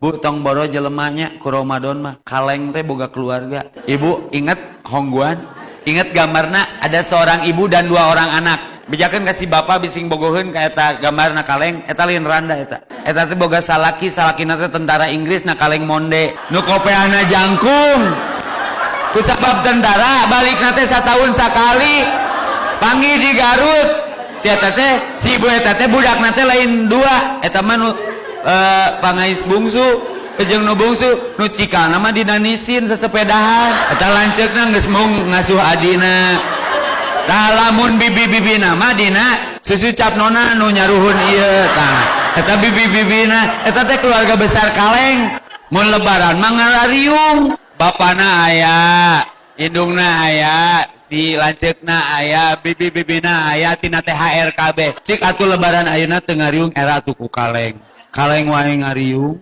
Bu tong boro jelemanya ku Ramadan mah kaleng teh boga keluarga. Ibu inget Hongguan, inget gambarna ada seorang ibu dan 2 orang anak. Bejakeun kasih bapak bising bogoheun ka eta gambarna kaleng, eta lain randa eta. Eta teh boga salakina teh tentara Inggris na kaleng monde. Nu kopeana jangkung. Kusabab tentara balikna teh satahun sakali. Panggih di Garut. Si eta teh si ibu eta teh budakna teh lain 2. Eta mah nu pangais bungsu, jeung nu bungsu nu cikana mah dinanisin sesepedahan. Eta lanceukna geus mung ngasuh adina. Tah lamun bibi-bibina mah dina susu cap nona nu nyaruhun ieu tah. Eta bibi-bibina eta teh keluarga besar kaleng. Mun lebaran mah ngarariung. Bapana aya, indungna aya, si lanceukna aya, bibi-bibina aya tina THR kabeh. Cik atuh lebaran ayeuna teu ngariung era atuh ku kaleng. Kaleng wae ngariung.